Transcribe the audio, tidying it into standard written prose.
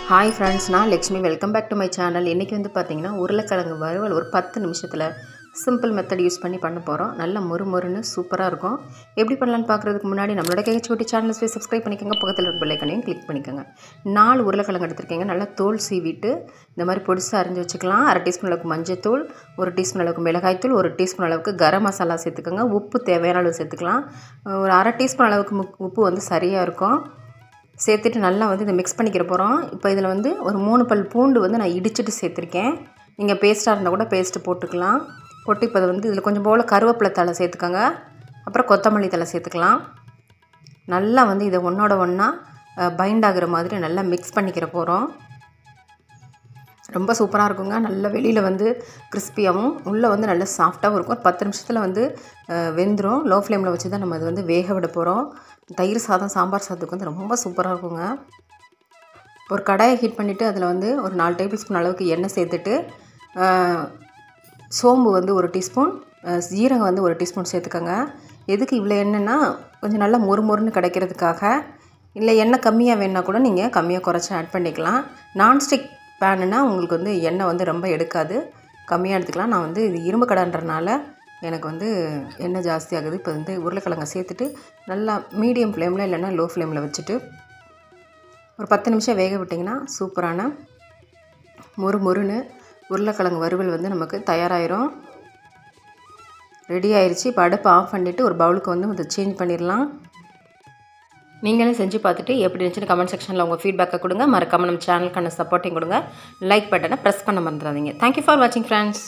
Hi friends, நான் Lakshmi. Welcome back to my channel. இன்றைக்கி வந்து பார்த்தீங்கன்னா உருளைக்கிழங்கு வறுவல் ஒரு 10 நிமிஷத்தில் சிம்பிள் மெத்தட் யூஸ் பண்ணி பண்ண போகிறோம். நல்ல மொறுன்னு சூப்பராக இருக்கும். எப்படி பண்ணலான்னு பார்க்குறதுக்கு முன்னாடி நம்மளோட கேச்சோட்டி சேனல்ஸ் போய் சப்ஸ்கிரைப் பண்ணிக்கோங்க. பக்கத்தில் இருக்க பெல் ஐக்கனையும் கிளிக் பண்ணிக்கோங்க. 4 உருளைக்கிழங்கு எடுத்துருக்கீங்க. நல்லா தோல் சீவிட்டு இந்த மாதிரி பொடிசாக அரிஞ்சு வச்சுக்கலாம். 1/2 டீஸ்பூன் அளவுக்கு மஞ்சத்தூள், 1 டீஸ்பூன் அளவுக்கு மிளகாய்த்தூள், 1 டீஸ்பூன் அளவுக்கு கரம் மசாலா சேர்த்துக்கோங்க. உப்பு தேவையான அளவு சேர்த்துக்கலாம். ஒரு 1/2 டீஸ்பூன் அளவுக்கு உப்பு வந்து சரியாக இருக்கும். சேர்த்துட்டு நல்லா வந்து இதை மிக்ஸ் பண்ணிக்கிற போகிறோம். இப்போ இதில் வந்து ஒரு 3 பல் பூண்டு வந்து நான் இடிச்சிட்டு சேர்த்துருக்கேன். நீங்கள் பேஸ்ட்டாக இருந்தால் கூட பேஸ்ட்டு போட்டுக்கலாம். போட்டு இப்போ வந்து இதில் கொஞ்சம் போல் கருவேப்பிலை தழை சேர்த்துக்கோங்க. அப்புறம் கொத்தமல்லி தழை சேர்த்துக்கலாம். நல்லா வந்து இதை ஒன்றோட ஒன்றா பைண்ட் ஆகிற மாதிரி நல்லா மிக்ஸ் பண்ணிக்கிற போகிறோம். ரொம்ப சூப்பராக இருக்குங்க. நல்ல வெளியில் வந்து கிறிஸ்பியாகவும் உள்ளே வந்து நல்ல சாஃப்டாகவும் இருக்கும். ஒரு 10 நிமிஷத்தில் வந்து வெந்துடும். லோ ஃப்ளேமில் வச்சு தான் நம்ம அது வந்து வேக விட போகிறோம். தயிர் சாதம், சாம்பார் சாதத்துக்கு வந்து ரொம்ப சூப்பராக இருக்குங்க. ஒரு கடாயை ஹீட் பண்ணிவிட்டு அதில் வந்து ஒரு 4 டேபிள் ஸ்பூன் அளவுக்கு எண்ணெய் சேர்த்துட்டு சோம்பு வந்து 1 டீஸ்பூன், ஜீரகம் வந்து 1 டீஸ்பூன் சேர்த்துக்கோங்க. எதுக்கு இவ்வளோ எண்ணெய்னா கொஞ்சம் நல்லா மொறுன்னு கிடைக்கிறதுக்காக. இல்லை எண்ணெய் கம்மியாக வேணுன்னா கூட நீங்கள் கம்மியாக குறைச்சி ஆட் பண்ணிக்கலாம். நான்ஸ்டிக் பேனுன்னா உங்களுக்கு வந்து எண்ணெய் வந்து ரொம்ப எடுக்காது, கம்மியாக எடுத்துக்கலாம். நான் வந்து இது இரும்பு கடான்றனால எனக்கு வந்து எண்ணெய் ஜாஸ்தி ஆகுது. இப்போ வந்து உருளைக்கிழங்கை சேர்த்துட்டு நல்லா மீடியம் ஃப்ளேமில் இல்லைன்னா லோ ஃப்ளேமில் வச்சுட்டு ஒரு 10 நிமிஷம் வேக விட்டிங்கன்னா சூப்பரான மொறுன்னு உருளைக்கிழங்கு வறுவல் வந்து நமக்கு தயாராகிரும். ரெடி ஆயிடுச்சு. இப்போ அடுப்பு ஆஃப் பண்ணிவிட்டு ஒரு பவுலுக்கு வந்து அதை சேஞ்ச் பண்ணிடலாம். நீங்களும் செஞ்சு பார்த்துட்டு எப்படி இருந்துச்சுன்னு கமெண்ட் செக்ஷனில் உங்கள் ஃபீட்பேக்கை கொடுங்க. மறக்காமல் நம்ம சேனலுக்கான சப்போர்ட்டையும் கொடுங்க. லைக் பட்டனை ப்ரெஸ் பண்ண மறந்துடாதீங்க. தேங்க்யூ ஃபார் வாட்சிங் ஃப்ரெண்ட்ஸ்.